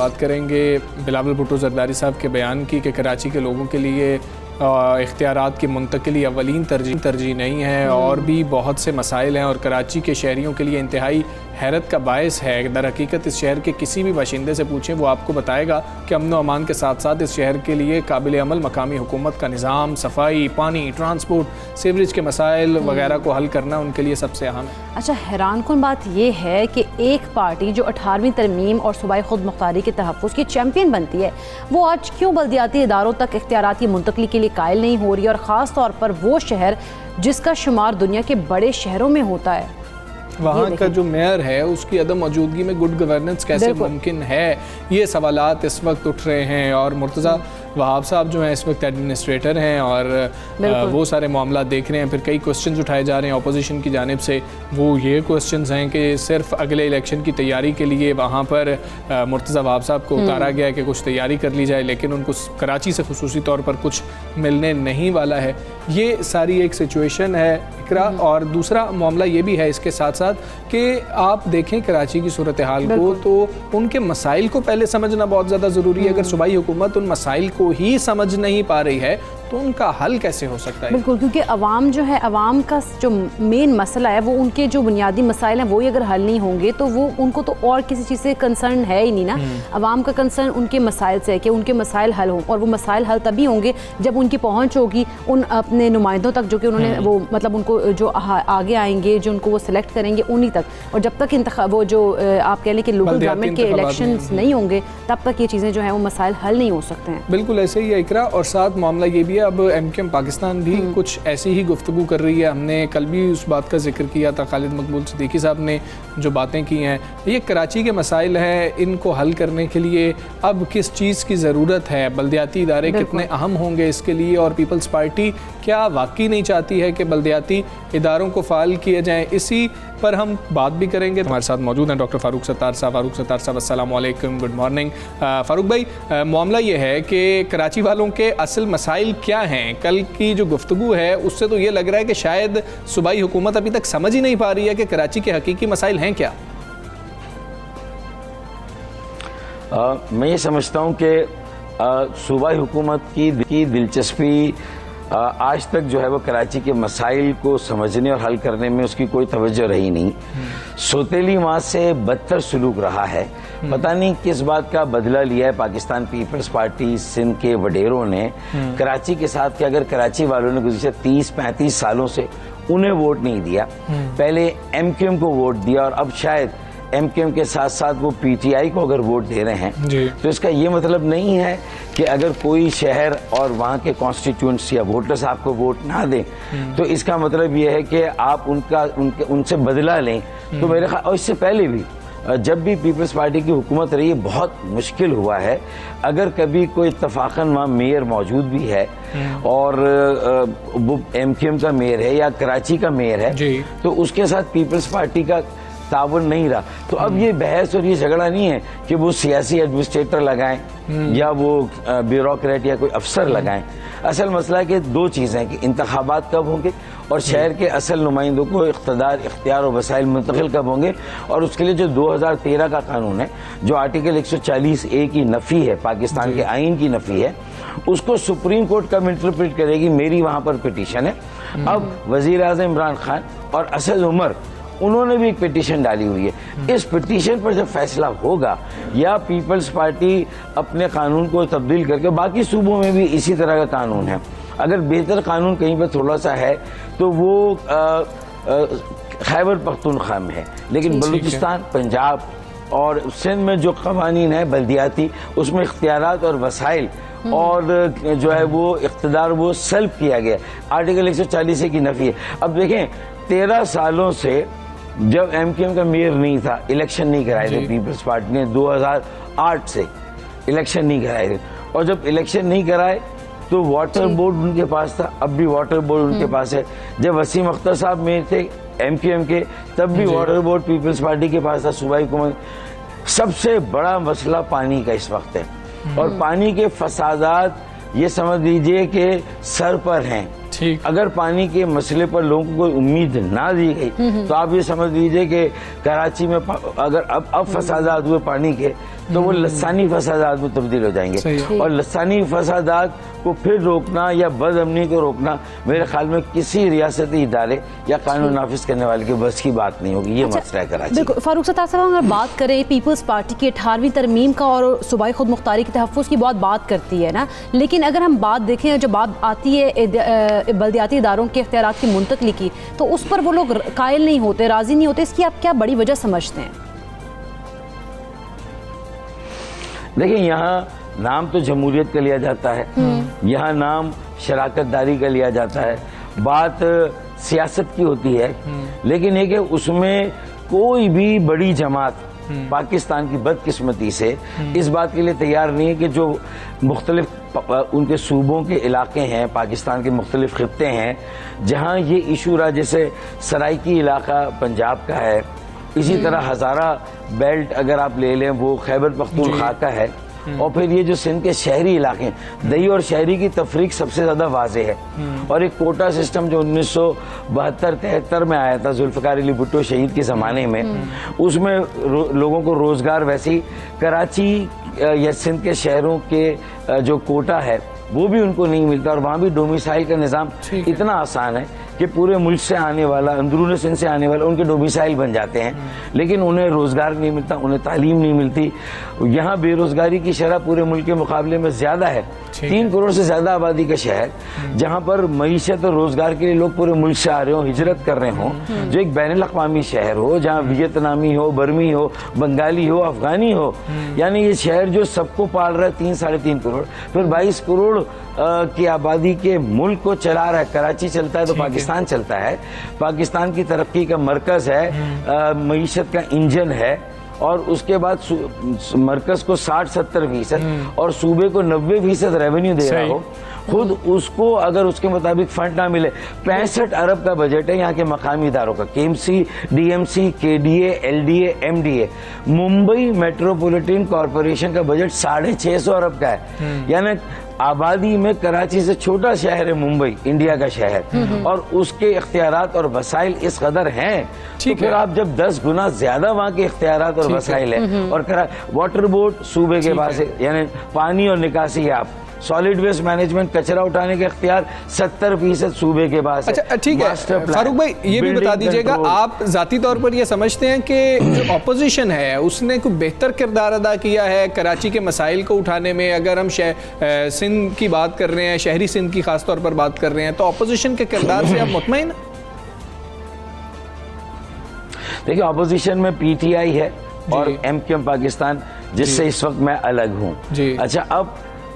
बात करेंगे बिलावल भुट्टो जरदारी साहब के बयान की कि कराची के लोगों के लिए इख्तियारात की मुंतकिली अवलीन तरजीह नहीं है और भी बहुत से मसाइल हैं और कराची के शहरियों के लिए इंतहाई हैरत का बायस है। दर हकीकत इस शहर के किसी भी बाशिंदे से पूछें, वो आपको बताएगा कि अमन व अमान के साथ साथ इस शहर के लिए काबिल अमल मकामी हुकूमत का निज़ाम, सफाई, पानी, ट्रांसपोर्ट, सीवरेज के मसाइल वगैरह को हल करना उनके लिए सबसे अहम है। अच्छा, हैरान कुन बात यह है कि एक पार्टी जो 18वीं तरमीम और सूबाई खुद मुख्तारी के तहफ़्फ़ुज़ की चैम्पियन बनती है, वो आज क्यों बल्दियाती इदारों तक इख्तियारात की मुंतकली के लिए कायल नहीं हो रही, और ख़ास तौर पर वो शहर जिसका शुमार दुनिया के बड़े शहरों में होता है। वहाँ का जो मेयर है उसकी अदम मौजूदगी में गुड गवर्नेंस कैसे मुमकिन है, ये सवालात इस वक्त उठ रहे हैं। और मुर्तज़ा वहाब साहब जो हैं इस वक्त एडमिनिस्ट्रेटर हैं और वो सारे मामला देख रहे हैं। फिर कई क्वेश्चंस उठाए जा रहे हैं अपोजिशन की जानिब से। वो ये क्वेश्चंस हैं कि सिर्फ अगले इलेक्शन की तैयारी के लिए वहाँ पर मुर्तज़ा वहाब साहब को उतारा गया है कि कुछ तैयारी कर ली जाए, लेकिन उनको कराची से खुसूसी तौर पर कुछ मिलने नहीं वाला है। ये सारी एक सिचुएशन है इकरा। और दूसरा मामला ये भी है इसके साथ साथ कि आप देखें कराची की सूरत हाल को, तो उनके मसाइल को पहले समझना बहुत ज़्यादा ज़रूरी है। अगर सूबाई हुकूमत उन मसाइल को ही समझ नहीं पा रही है तो उनका हल कैसे हो सकता है? बिल्कुल, क्योंकि अवाम जो है, अवाम का जो मेन मसला है वो उनके जो बुनियादी मसाइल हैं वो ही अगर हल नहीं होंगे तो वो उनको तो और किसी चीज़ से कंसर्न है ही नहीं ना। अवाम का कंसर्न उनके मसाइल से है कि उनके मसाइल हल हों, और वो मसाइल हल तभी होंगे जब उनकी पहुँच होगी उन अपने नुमाइंदों तक जो कि उन्होंने वो मतलब उनको जो आगे आएंगे, जो उनको वो सिलेक्ट करेंगे उन्हीं तक। और जब तक वो जो आप कह लें कि लोकल गवर्नमेंट के इलेक्शन नहीं होंगे तब तक ये चीज़ें जो हैं वो मसाइल हल नहीं हो सकते हैं। बिल्कुल ऐसे ही है इकरा। और साथ मामला ये भी अब MQM पाकिस्तान भी कुछ ऐसी ही गुफ्तगू कर रही है। हमने कल भी उस बात का जिक्र किया था, खालिद मकबूल सिद्दीकी साहब ने जो बातें की हैं, ये कराची के मसाइल हैं, इनको हल करने के लिए अब किस चीज़ की ज़रूरत है, बल्दियाती इदारे कितने अहम होंगे इसके लिए, और पीपल्स पार्टी क्या वाकई नहीं चाहती है कि बल्दियाती इदारों को फ़ाल किए जाएँ। इसी पर हम बात भी करेंगे। हमारे साथ मौजूद हैं डॉक्टर फ़ारूक सत्तार साहब। फ़ारूक सत्तार साहब अस्सलाम वालेकुम, गुड मॉर्निंग। फ़ारूक भाई, मामला ये है कि कराची वालों के असल मसाइल क्या हैं? कल की जो गुफ्तगू है उससे तो ये लग रहा है कि शायद सूबाई हुकूमत अभी तक समझ ही नहीं पा रही है कि कराची के हकीकी मसाइल हैं क्या। मैं ये समझता हूँ कि सूबाई हुकूमत की दिलचस्पी आज तक जो है वो कराची के मसाइल को समझने और हल करने में उसकी कोई तवज्जो रही नहीं। सोतेली माँ से बदतर सलूक रहा है। पता नहीं किस बात का बदला लिया है पाकिस्तान पीपल्स पार्टी सिंध के वडेरों ने कराची के साथ, कि अगर कराची वालों ने गुज़िश्ता 30-35 सालों से उन्हें वोट नहीं दिया, पहले MQM को वोट दिया और अब शायद MQM के साथ साथ वो PTI को अगर वोट दे रहे हैं, तो इसका ये मतलब नहीं है कि अगर कोई शहर और वहाँ के कॉन्स्टिट्यूएंट्स या वोटर्स आपको वोट ना दें तो इसका मतलब ये है कि आप उनसे बदला लें। तो मेरे ख्याल, और इससे पहले भी जब भी पीपल्स पार्टी की हुकूमत रही है बहुत मुश्किल हुआ है। अगर कभी कोई इत्तफाकन वहाँ मेयर मौजूद भी है और वो MQM का मेयर है या कराची का मेयर है, तो उसके साथ पीपल्स पार्टी का तावन नहीं रहा। तो अब ये बहस और ये झगड़ा नहीं है कि वो सियासी एडमिनिस्ट्रेटर लगाएं या वो ब्यूरोक्रेट या कोई अफसर लगाएं। असल मसला है कि दो चीज़ें हैं कि इंतखाबात कब होंगे और शहर के असल नुमाइंदों को इख्तियार और वसाइल मुंतकिल कब होंगे। और उसके लिए जो 2013 का कानून है, जो आर्टिकल 140A की नफ़ी है, पाकिस्तान के आइन की नफ़ी है, उसको सुप्रीम कोर्ट कब इंटरप्रेट करेगी, मेरी वहाँ पर पिटीशन है। अब वज़ीर आज़म इमरान खान और असद उमर, उन्होंने भी एक पिटीशन डाली हुई है। इस पिटीशन पर जब फैसला होगा या पीपल्स पार्टी अपने कानून को तब्दील करके, बाकी सूबों में भी इसी तरह का कानून है, अगर बेहतर कानून कहीं पर थोड़ा सा है तो वो खैबर पख्तूनख्वा में है, लेकिन बलूचिस्तान, पंजाब और सिंध में जो कवानीन है बल्दियाती, उसमें इख्तियारात और वसाइल और जो है वो इख्तियार वो सल्ब किया गया। आर्टिकल 140A की नफ़ी है। अब देखें 13 सालों से जब MQM का मेयर नहीं था, इलेक्शन नहीं कराए थे पीपल्स पार्टी ने, 2008 से इलेक्शन नहीं कराए थे, और जब इलेक्शन नहीं कराए तो वाटर बोर्ड उनके पास था, अब भी वाटर बोर्ड उनके पास है। जब वसीम अख्तर साहब मेयर थे MQM के, तब भी वाटर बोर्ड पीपल्स पार्टी के पास था, सूबाई हुकूमत। सबसे बड़ा मसला पानी का इस वक्त है और पानी के फसादात ये समझ लीजिए कि सर पर हैं। ठीक। अगर पानी के मसले पर लोगों को कोई उम्मीद ना दी गई तो आप ये समझ लीजिए कि कराची में अगर अब फसादात हुए पानी के तो वो लसानी फसादात में तब्दील हो जाएंगे, और लसानी फसादात को फिर रोकना या बदअमनी को रोकना मेरे ख्याल में किसी रियासती इदारे या कानून नाफिज करने वाले के बस की बात नहीं होगी। ये मसला है कराची। बिल्कुल फारूक सत्तार साहब, अगर बात करें पीपल्स पार्टी की 18वीं तरमीम का और सूबाई खुद मुख्तारी के तहफ़्फ़ुज़ की बहुत बात करती है ना, लेकिन अगर हम बात देखें जब बात आती है बल्दियाती इदारों के इख्तियारात की मुंतकली की, तो उस पर वो लोग कायल नहीं होते, राज़ी नहीं होते। इसकी आप क्या बड़ी वजह समझते हैं? देखिए, यहाँ नाम तो जमहूरियत का लिया जाता है, यहाँ नाम शराकतदारी का लिया जाता है, बात सियासत की होती है, लेकिन एक है उसमें कोई भी बड़ी जमात पाकिस्तान की बदकिस्मती से इस बात के लिए तैयार नहीं है कि जो मुख्तलिफ उनके सूबों के इलाके हैं, पाकिस्तान के मुख्तलिफ खित्ते हैं जहाँ ये इशू रहा, जैसे सराइकी इलाका पंजाब का है, इसी तरह हज़ारा बेल्ट अगर आप ले लें वो खैबर पख्तूनख्वा का है, और फिर ये जो सिंध के शहरी इलाके हैं, दही और शहरी की तफरीक सबसे ज़्यादा वाज़ेह है। और एक कोटा सिस्टम जो 1972-73 में आया था जुल्फ़िकार अली भुट्टो शहीद के ज़माने में, उसमें लोगों को रोज़गार वैसे ही कराची या सिंध के शहरों के जो कोटा है वो भी उनको नहीं मिलता, और वहाँ भी डोमिसाइल का निज़ाम इतना आसान है कि पूरे मुल्क से आने वाला, अंदरून सिंध से आने वाला उनके डोमिसाइल बन जाते हैं, लेकिन उन्हें रोज़गार नहीं मिलता, उन्हें तालीम नहीं मिलती। यहाँ बेरोज़गारी की शरह पूरे मुल्क के मुकाबले में ज़्यादा है, 3 करोड़ से ज़्यादा आबादी का शहर, जहाँ पर मईशत और रोज़गार के लिए लोग पूरे मुल्क से आ रहे हो, हिजरत कर रहे हों, जो एक बैनुल अक़वामी शहर हो, जहाँ वियतनामी हो, बर्मी हो, बंगाली हो, अफ़गानी हो, यानी ये शहर जो सबको पाल रहा है, 3-3.5 करोड़, फिर 22 करोड़ की आबादी के मुल्क को चला रहा है। कराची चलता है तो पाकिस्तान चलता है, पाकिस्तान की तरक्की का मरकज़ है, मईशत का इंजन है, और उसके बाद मरकज़ को 60-70% और सूबे को 90% रेवेन्यू दे रहा हो, खुद उसको अगर उसके मुताबिक फंड ना मिले, 65 अरब का बजट है यहाँ के मकामी इदारों का, KMC, DMC, KDA, LDA, MDA। Mumbai metropolitan corporation का बजट 650 अरब का है, यानी आबादी में कराची से छोटा शहर है मुंबई, इंडिया का शहर, और उसके इख्तियारात और वसाइल इस कदर हैं, तो फिर आप जब 10 गुना ज्यादा वहाँ के इख्तियारात और वसाइल हैं, और वाटर बोर्ड सूबे के पास है, यानी पानी और निकासी है, आप सॉलिड वेस्ट मैनेजमेंट कचरा उठाने के इख्तियार 70% सूबे के पास है। अच्छा ठीक है फारूक भाई, ये भी बता दीजिएगा, आप जाती तौर पर ये समझते हैं कि जो अपोजिशन है उसने कोई बेहतर किरदार अदा किया है कराची के मसाइल को उठाने में? अगर हम सिंध की बात कर रहे हैं, शहरी सिंध की खास तौर पर बात कर रहे हैं, तो अपोजिशन के किरदार से आप मुतमईन? देखिए, अपोजिशन में PTI है और MQM पाकिस्तान, जिससे इस वक्त मैं अलग हूँ। अच्छा, अब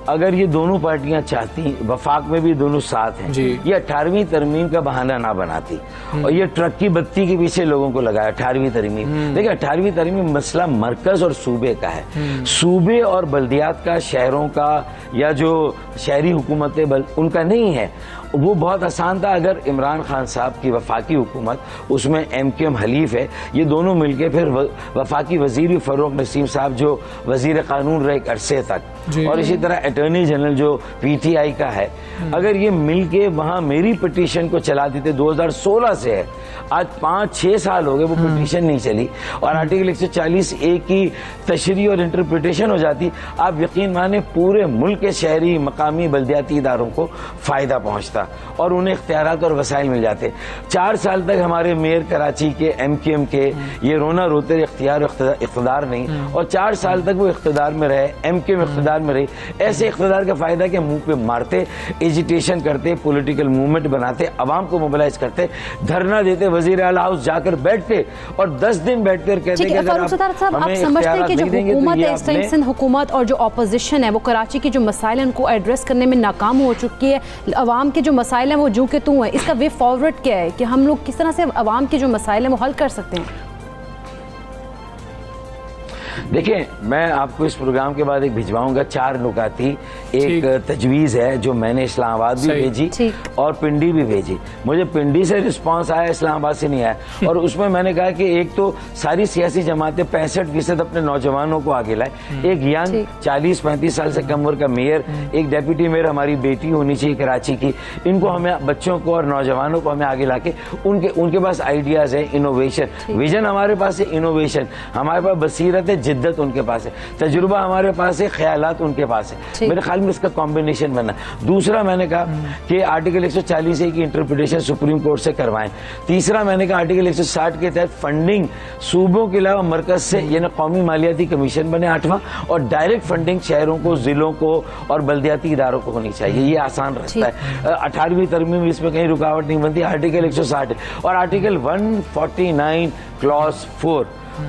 अगर ये दोनों पार्टियां चाहती, वफाक में भी दोनों साथ हैं, ये 18वीं तरमीम का बहाना ना बनाती, और ये ट्रक की बत्ती के पीछे लोगों को लगाया 18वीं तरमीम। देखिए, 18वीं तरमीम मसला मरकज और सूबे का है, सूबे और बल्दियात का, शहरों का या जो शहरी हुकूमतें उनका नहीं है। वो बहुत आसान था अगर इमरान खान साहब की वफाकी हुकूमत, उसमें MQM हलीफ है, ये दोनों मिलके फिर वफाकी वजीर फ़रूक नसीम साहब जो वजीर कानून रहे एक अरसे तक, और इसी तरह अटॉर्नी जनरल जो PTI का है, अगर ये मिलके वहाँ मेरी पिटीशन को चला देते, 2016 से है, आज 5-6 साल हो गए वो पिटीशन नहीं चली, और आर्टिकल 140A की तशरीह और इंटरप्रिटेशन हो जाती, आप यकीन माने पूरे मुल्क के शहरी मकामी बल्दियाती इदारों को फ़ायदा पहुँचता और उन्हें इख्तियारात और वसाइल मिल जाते। 4 साल तक हमारे मेयर कराची के MQM के ये रोना रोते इख्तियार इख्तिदार नहीं, और 4 साल तक वो इख्तिदार में रहे, MQM इख्तिदार में रही। ऐसे इख्तिदार का फ़ायदा कि मुंह पे मारते, एजिटेशन करते, पॉलिटिकल मूवमेंट बनाते, अवाम को मोबिलाइज करते, धरना देते, वज़ीर आला हाउस जाकर बैठते और 10 दिन बैठ कर कहते कि फारूक सत्तार साहब, आप समझते हैं कि जो हुकूमत है, इस टाइम सिंध हुकूमत और जो अपोजिशन है वो कराची के जो मसाइल हैं उनको एड्रेस करने में नाकाम हो चुकी है, अवाम के जो मसाइल हैं वो जू के तू हैं, इसका वे फॉरवर्ड क्या है कि हम लोग किस तरह से अवाम के जो मसाइल हैं वो हल कर सकते हैं? देखिए, मैं आपको इस प्रोग्राम के बाद एक भिजवाऊंगा 4 नुकाती, एक तजवीज़ है जो मैंने इस्लामाबाद भी भेजी और पिंडी भी भेजी। मुझे पिंडी से रिस्पांस आया, इस्लामाबाद से नहीं आया। और उसमें मैंने कहा कि एक तो सारी सियासी जमातें 65% अपने नौजवानों को आगे लाए, एक यंग 40-35 साल से कम उम्र का मेयर, एक डेप्यूटी मेयर हमारी बेटी होनी चाहिए कराची की, इनको हमें बच्चों को और नौजवानों को हमें आगे लाके उनके पास आइडियाज है, इनोवेशन, विजन हमारे पास है, इनोवेशन हमारे पास, बसीरत है, जिद्दत उनके पास है, तजुर्बा हमारे पास है, ख्यालात उनके पास है। मेरे ख्याल में इसका कॉम्बिनेशन बना। दूसरा मैंने कहा कि आर्टिकल 140A की इंटरप्रिटेशन सुप्रीम कोर्ट से करवाएं। तीसरा मैंने कहा आर्टिकल 160 के तहत फंडिंग सूबों के अलावा मरकज से, यानी कौमी मालियाती कमीशन बने 8वां, और डायरेक्ट फंडिंग शहरों को, जिलों को और बल्दियाती इदारों को होनी चाहिए। ये आसान रहता है। 18वीं तरमीम में इसमें कहीं रुकावट नहीं बनती। आर्टिकल 160 और आर्टिकल 149 क्लॉज 4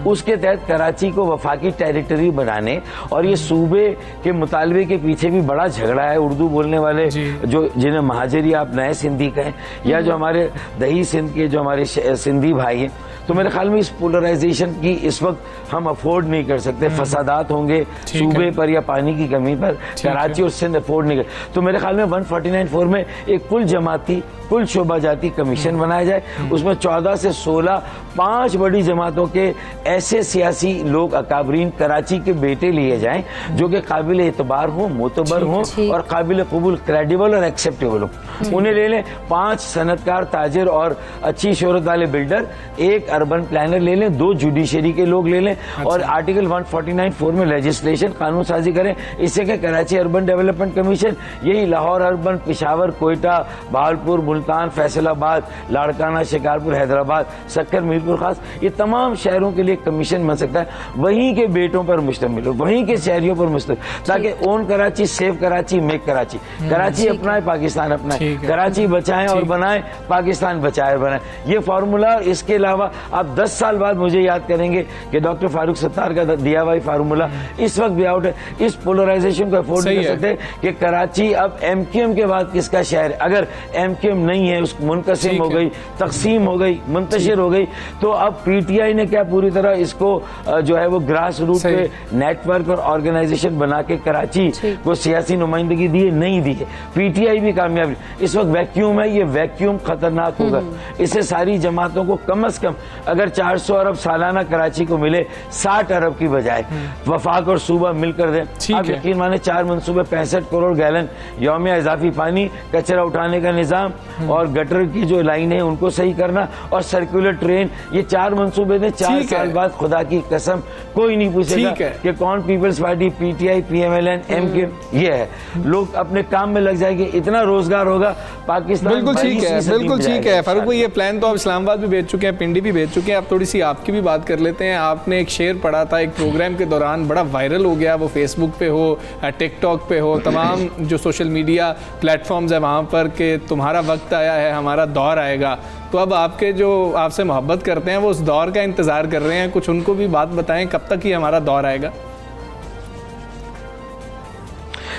उसके तहत कराची को वफाकी टेरिटरी बनाने, और ये सूबे के मुतालबे के पीछे भी बड़ा झगड़ा है। उर्दू बोलने वाले जो जिन्हें महाजरी आप नए सिंधी कहें, या जो हमारे दही सिंध के जो हमारे सिंधी भाई हैं, तो मेरे ख्याल में इस पोलराइजेशन की इस वक्त हम अफोर्ड नहीं कर सकते। फसादात होंगे सूबे पर या पानी की कमी पर, कराची और सिंध अफोर्ड नहीं कर। तो मेरे ख्याल में 149(4) में एक कुल जमाती, कुल शोबा जाती कमीशन बनाया जाए। उसमें 14 से 16 5 बड़ी जमातों के ऐसे सियासी लोग, अकाबरीन, कराची के बेटे लिए जाएं जो कि काबिल एतबार हों, मोतबर हों और काबिल कबूल, क्रेडिबल और एक्सेप्टेबल हों। उन्हें ले लें। 5 सनतकार, ताजिर और अच्छी शोहरत वाले बिल्डर, 1 अर्बन प्लानर ले लें, 2 जुडिशरी के लोग ले लें, और आर्टिकल 149(4) में लेजिस्लेशन, कानून साजी करें। इससे कि कराची अर्बन डेवलपमेंट कमीशन यही लाहौर अर्बन, पिशावर, कोयटा, बहावलपुर, मुल्तान, फैसलाबाद, लाड़काना, शिकारपुर, हैदराबाद, सक्कर, मीरपुर खास, ये तमाम शहरों के लिए कमीशन बन सकता है। वहीं के बेटों पर मुश्तमिल हो, वहीं के शहरियों पर मुश्तमिल, ताकि own Karachi, save Karachi, make Karachi, Karachi अपनाए, पाकिस्तान अपनाए, कराची बचाएं और बनाए, पाकिस्तान बचाए बनाए। ये फार्मूला। इसके अलावा आप 10 साल बाद मुझे याद करेंगे कि डॉक्टर फारूक सत्तार का दिया हुआ फार्मूला इस वक्त भी आउट है। इस पोलराइजेशन को अफोर्ड नहीं कर सकते कि कराची अब MQM के बाद किसका शहर है। अगर MQM नहीं है, उस मुनकसिम हो गई, तकसीम हो गई, मुंतशिर हो गई, तो अब PTI ने क्या पूरी तरह इसको जो है वो ग्रास रूट पे नेटवर्क और ऑर्गेनाइजेशन बना के कराची को सियासी नुमाइंदगी दी है? नहीं दी है। PTI भी कामयाब। इस वक्त वैक्यूम है, ये वैक्यूम खतरनाक होगा। इससे सारी जमातों को कम से कम अगर 400 अरब सालाना कराची को मिले, 60 अरब की बजाय वफाक और सूबा मिलकर दें। आप यकीन माने 4 मंसूबे 65 करोड़ गैलन यौमिया इजाफी पानी, कचरा उठाने का निजाम और गटर की जो लाइन है उनको सही करना और सर्कुलर ट्रेन, ये 4 मंसूबे थे। 4 साल बाद खुदा की कसम कोई नहीं पूछेगा कि कौन Peoples Party, PTI, PMLN, MQM, ये है। लोग अपने काम में लग जाएंगे, इतना रोजगार होगा पाकिस्तान। बिल्कुल ठीक है, बिल्कुल ठीक है फारूक भाई। ये प्लान तो आप इस्लामाबाद भी भेज चुके हैं, पिंडी भी भेज चुके हैं। आप थोड़ी सी आपकी भी बात कर लेते हैं। आपने एक शेर पढ़ा था एक प्रोग्राम के दौरान, बड़ा वायरल हो गया, वो फेसबुक पे हो, टिकटॉक पे हो, तमाम जो सोशल मीडिया प्लेटफॉर्म्स है वहाँ पर, कि तुम्हारा वक्त आया है, हमारा दौर आएगा। तो अब आपके जो आपसे मोहब्बत करते हैं वो उस दौर का इंतज़ार कर रहे हैं, कुछ उनको भी बात बताएं, कब तक ही हमारा दौर आएगा?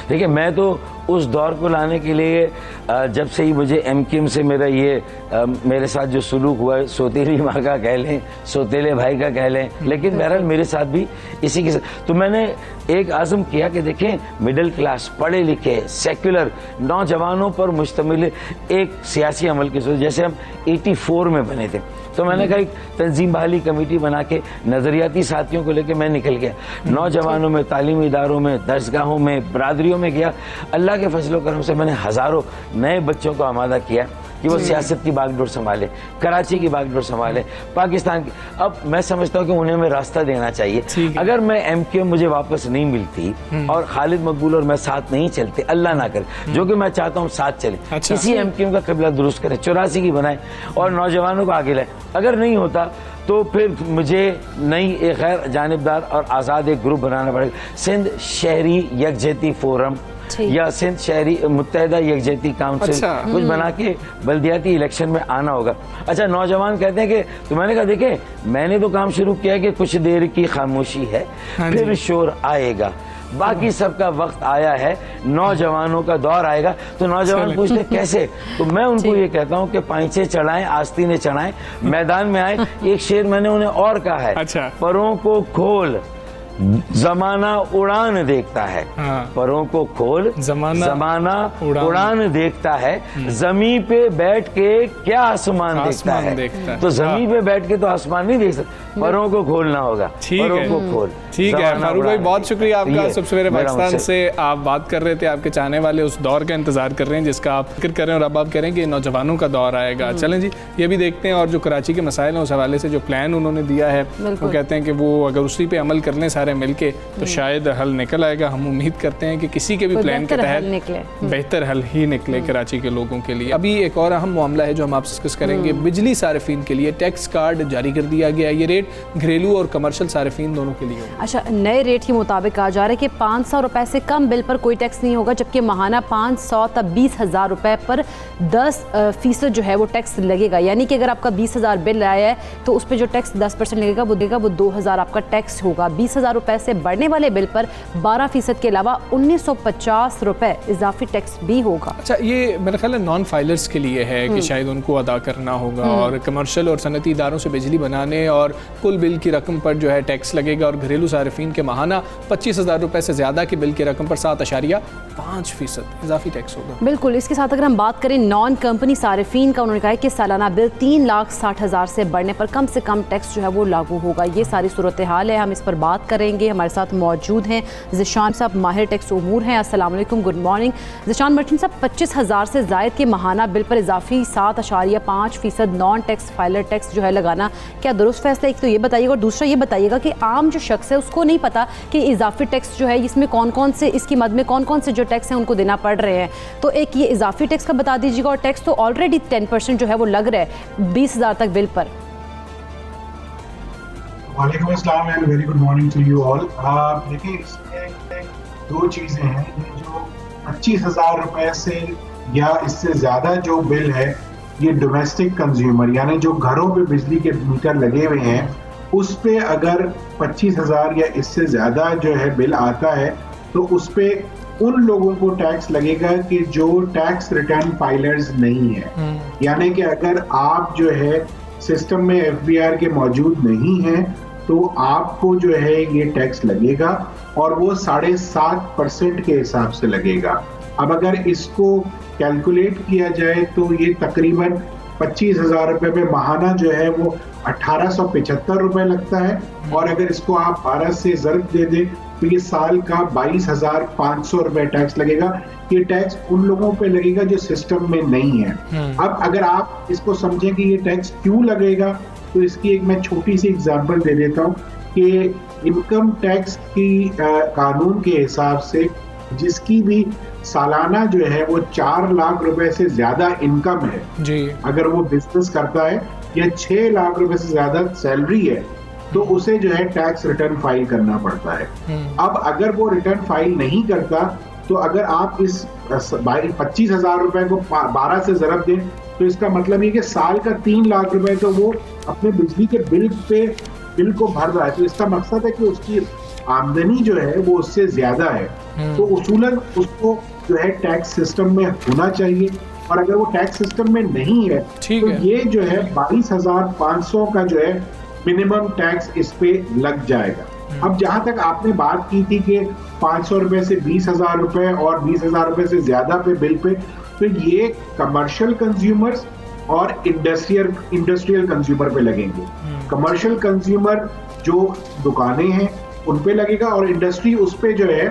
देखिए, मैं तो उस दौर को लाने के लिए जब से ही मुझे MQM से मेरा ये मेरे साथ जो सुलूक हुआ, सोतेली माँ का कह लें, सोतेले भाई का कह लें, लेकिन बहरहाल मेरे साथ भी इसी के साथ, तो मैंने एक आज़म किया कि देखें, मिडिल क्लास, पढ़े लिखे, सेक्युलर नौजवानों पर मुश्तमिल एक सियासी अमल की सूरत, जैसे हम 84 में बने थे, तो मैंने कहा एक तंजीम बहाली कमेटी बना के नज़रियाती साथियों को लेकर मैं निकल गया, नौजवानों में, तालीमी इदारों में, दर्सगाहों में, बरादरियों में गया। अल्लाह के फजल करम से मैंने हज़ारों नए बच्चों को आमादा किया कि वो सियासत की बागडोर संभाले, कराची की बागडोर संभाले, पाकिस्तान की। अब मैं समझता हूँ कि उन्हें मैं रास्ता देना चाहिए। अगर मैं MQM मुझे वापस नहीं मिलती और खालिद मकबूल और मैं साथ नहीं चलते, अल्लाह ना करे, जो कि मैं चाहता हूँ साथ चले, इसी MQM का कबिला दुरुस्त करें, 84 की बनाए और नौजवानों को आगे लाए। अगर नहीं होता तो फिर मुझे नई एक गैर जानिबदार और आज़ाद एक ग्रुप बनाना पड़ेगा, सिंध शहरी यकजहती फोरम या सिंध शहरी मुत्तहिदा यकजहती काउंसिल, कुछ बना के बल्दियाती इलेक्शन में आना होगा। अच्छा, नौजवान कहते हैं कि, तो मैंने कहा देखे, मैंने तो काम शुरू किया कि कुछ देर की खामोशी है, फिर शोर आएगा, बाकी सबका वक्त आया है, नौजवानों का दौर आएगा। तो नौजवान पूछते कैसे, तो मैं उनको ये कहता हूँ कि पांचे चढ़ाएं, आस्तीनें चढ़ाएं, मैदान में आए। एक शेर मैंने उन्हें और कहा है, परों को खोल, जमाना उड़ान देखता है, हाँ। परों को खोल जमाना उड़ान देखता है, जमीन पे बैठ के क्या आसमान देखता है। तो जमीन पे बैठ के तो आसमान नहीं देख सकते, परों को खोलना होगा, परों को खोल। ठीक है फारूक भाई, बहुत शुक्रिया आपका। सबसे सवेरे पाकिस्तान से आप बात कर रहे थे, आपके चाहने वाले उस दौर का इंतजार कर रहे हैं जिसका आप जिक्र कर रहे हैं, और अब आप कह रहे हैं कि नौजवानों का दौर आएगा। चलें जी, ये भी देखते हैं। और जो कराची के मसाइल हैं उस हवाले से जो प्लान उन्होंने दिया है, वो कहते हैं कि वो अगर उसी पे अमल कर लें सारे मिलके तो शायद हल निकल आएगा। हम उम्मीद करते हैं कि किसी के भी प्लान के तहत बेहतर हल ही निकले कराची के लोगों के लिए। अभी एक और अहम मामला है जो हम आपसे डिस्कस करेंगे। बिजली सारिफीन के लिए टैक्स कार्ड जारी कर दिया गया। ये रेट घरेलू और कमर्शियल सारिफीन दोनों के लिए होगा। अच्छा, नए रेट के मुताबिक कहा जा रहा है कि 500 रुपए से कम बिल पर कोई टैक्स नहीं होगा, जबकि माहाना 500 तक 20,000 रुपए पर 10% जो है वो टैक्स लगेगा। यानी कि अगर आपका 20,000 बिल आया है तो उस पर जो टैक्स 10% लगेगा वो 2,000 आपका टैक्स होगा। 20,000 रुपए से बढ़ने वाले बिल पर 12% के अलावा 1,950 रुपए इजाफी टैक्स भी होगा। अच्छा, ये मेरा ख्याल है नॉन फाइलर्स के लिए है कि शायद उनको अदा करना होगा, और कमर्शियल और सनती इदारों से बिजली बनाने और कुल बिल की रकम पर जो है टैक्स लगेगा। और घरेलू सारिफीन के माहाना 25,000 रुपए से ज़्यादा की बिल की रकम पर 7.5% इजाफी टैक्स होगा। बिल्कुल। इसके साथ अगर हम बात करें नॉन कंपनी सारिफीन का, उन्होंने कहा है कि सालाना बिल 3,60,000 से बढ़ने पर कम से कम टैक्स जो है वो लागू होगा। ये सारी सूरत हाल है, हम इस पर बात करेंगे। हमारे साथ मौजूद हैं ज़िशान साहब, माहिर टैक्स उमूर हैं। अस्सलाम वालेकुम, गुड मॉर्निंग। ज़िशान मर्चेंट साहब, 25,000 से ज़ायद के माहाना बिल पर इजाफी 7.5% नॉन टैक्स फाइलर टैक्स जो है लगाना क्या दुरुस्त फैसला? एक तो ये बताइएगा, और दूसरा ये बताइएगा कि आम जो शख्स है उसको नहीं पता कि इजाफी टैक्स जो है इसमें कौन कौन से, इसकी मद में कौन कौन से जो टैक्स हैं उनको देना पड़ रहे हैं। तो एक ये इजाफी टैक्स का बता दीजिएगा, और टैक्स तो ऑलरेडी 10% जो है वो लग रहा है 20,000 तक बिल पर। वालेकुम अस्सलाम and very good morning to you all. देखिए, इसमें दो चीज़ें हैं। ये जो 25,000 रुपए से या इससे ज़्यादा जो बिल है, ये डोमेस्टिक कंज्यूमर यानी जो घरों पे बिजली के मीटर लगे हुए हैं उस पे अगर 25,000 या इससे ज़्यादा जो है बिल आता है तो उस पे उन लोगों को टैक्स लगेगा कि जो टैक्स रिटर्न फाइलर्स नहीं है। यानी कि अगर आप जो है सिस्टम में FBR के मौजूद नहीं हैं तो आपको जो है ये टैक्स लगेगा, और वो 7.5% के हिसाब से लगेगा। अब अगर इसको कैलकुलेट किया जाए तो ये तकरीबन 25,000 रुपए पे माहाना जो है वो 1,875 रुपए लगता है, और अगर इसको आप 12 से ज़र्ब दे दें तो ये साल का 22,500 रुपए टैक्स लगेगा। ये टैक्स उन लोगों पे लगेगा जो सिस्टम में नहीं है। अब अगर आप इसको समझें कि ये टैक्स क्यों लगेगा, तो इसकी एक मैं छोटी सी एग्जांपल दे देता हूँ कि इनकम टैक्स की कानून के हिसाब से जिसकी भी सालाना जो है वो 4 लाख रुपए से ज्यादा इनकम है जी, अगर वो बिजनेस करता है, या 6 लाख रुपए से ज्यादा सैलरी है, तो उसे जो है टैक्स रिटर्न फाइल करना पड़ता है। अब अगर वो रिटर्न फाइल नहीं करता तो अगर आप इस 25,000 रुपए को 12 से ज़रब दें तो इसका मतलब ये कि साल का 3 लाख रुपए तो वो अपने बिजली के बिल को भर रहा है। तो इसका मकसद है कि उसकी आमदनी जो है वो उससे ज्यादा है, तो उसूलन उसको जो है टैक्स सिस्टम में होना चाहिए, और अगर वो टैक्स सिस्टम में नहीं है तो ये जो है 22,500 का जो है मिनिमम टैक्स इस पे लग जाएगा। अब जहां तक आपने बात की थी कि 500 रुपए से 20,000 रुपए और 20,000 रुपए से ज्यादा पे बिल पे, तो ये कमर्शियल कंज्यूमर्स और इंडस्ट्रियल कंज्यूमर पे लगेंगे। कमर्शियल कंज्यूमर जो दुकानें हैं उन पे लगेगा, और इंडस्ट्री उस पे जो है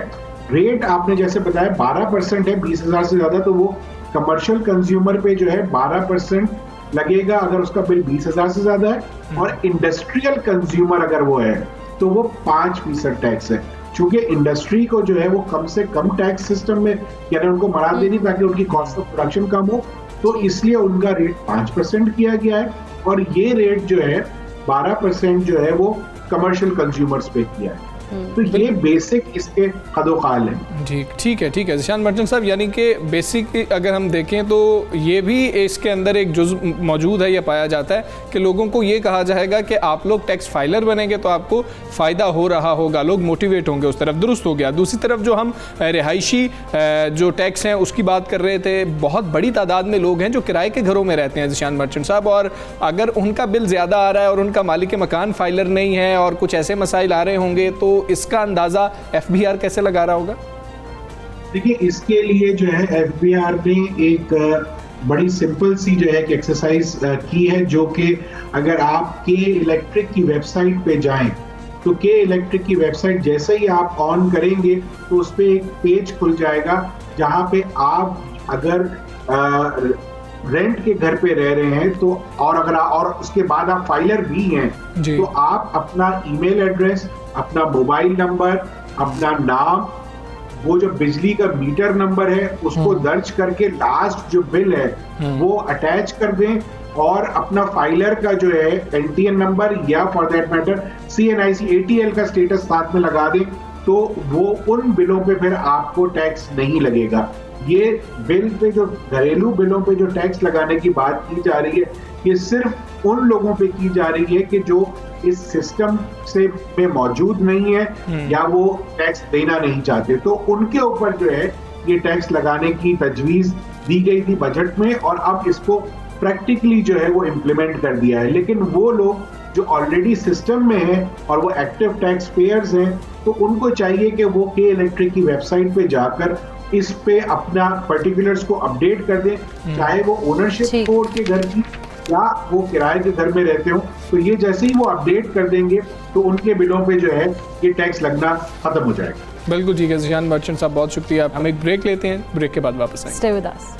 रेट आपने जैसे बताया 12% है 20,000 से ज्यादा, तो वो कमर्शियल कंज्यूमर पे जो है 12% लगेगा अगर उसका बिल 20,000 से ज्यादा है, और इंडस्ट्रियल कंज्यूमर अगर वो है तो वो 5% टैक्स है। चूंकि इंडस्ट्री को जो है वो कम से कम टैक्स सिस्टम में यानी उनको मरा देनी ताकि उनकी कॉस्ट ऑफ प्रोडक्शन कम हो, तो इसलिए उनका रेट 5% किया गया है, और ये रेट जो है 12% जो है वो कमर्शियल कंज्यूमर्स पे किया है। तो ये बेसिक इसके कदोखाल है जी। ठीक है ज़िशान मर्चेंट साहब, यानी कि बेसिक अगर हम देखें तो ये भी इसके अंदर एक जुज़ मौजूद है, ये पाया जाता है कि लोगों को ये कहा जाएगा कि आप लोग टैक्स फाइलर बनेंगे तो आपको फ़ायदा हो रहा होगा, लोग मोटिवेट होंगे उस तरफ, दुरुस्त हो गया। दूसरी तरफ जो हम रिहायशी जो टैक्स हैं उसकी बात कर रहे थे, बहुत बड़ी तादाद में लोग हैं जो किराए के घरों में रहते हैं ज़िशान मर्चेंट साहब, और अगर उनका बिल ज़्यादा आ रहा है और उनका मालिक मकान फाइलर नहीं है और कुछ ऐसे मसाइल आ रहे होंगे तो इसका अंदाज़ा FBR कैसे लगा रहा होगा? देखिए, इसके लिए जो है FBR ने एक बड़ी सिंपल सी जो है कि एक्सरसाइज की है, जो कि अगर आप के इलेक्ट्रिक की वेबसाइट पे जाएं तो के इलेक्ट्रिक की वेबसाइट जैसे ही आप ऑन करेंगे तो उस पर एक पेज खुल जाएगा जहां पे आप अगर रेंट के घर पे रह रहे हैं तो और उसके बाद आप फाइलर भी हैं तो आप अपना ईमेल एड्रेस, अपना मोबाइल नंबर, अपना नाम, वो जो बिजली का मीटर नंबर है उसको दर्ज करके लास्ट जो बिल है वो अटैच कर दें और अपना फाइलर का जो है NTN नंबर या for that matter CNIC ATL का स्टेटस साथ में लगा दें, तो वो उन बिलों पे फिर आपको टैक्स नहीं लगेगा। ये बिल पे जो घरेलू बिलों पे जो टैक्स लगाने की बात की जा रही है, ये सिर्फ उन लोगों पे की जा रही है कि जो इस सिस्टम से में मौजूद नहीं है या वो टैक्स देना नहीं चाहते, तो उनके ऊपर जो है ये टैक्स लगाने की तजवीज दी गई थी बजट में और अब इसको प्रैक्टिकली जो है वो इम्प्लीमेंट कर दिया है। लेकिन वो लोग जो ऑलरेडी सिस्टम में है और वो एक्टिव टैक्स पेयर्स हैं, तो उनको चाहिए कि वो के इलेक्ट्रिक की वेबसाइट पे जाकर इस पे अपना पर्टिकुलर्स को अपडेट कर दें, चाहे वो ओनरशिप कोड के घर की या वो किराए के घर में रहते हो। तो ये जैसे ही वो अपडेट कर देंगे तो उनके बिलों पे जो है ये टैक्स लगना खत्म हो जाएगा। बिल्कुल ठीक है ज़ीशान मर्चेंट साहब, बहुत शुक्रिया। हम एक ब्रेक लेते हैं, ब्रेक के बाद वापस आएंगे। Stay with us.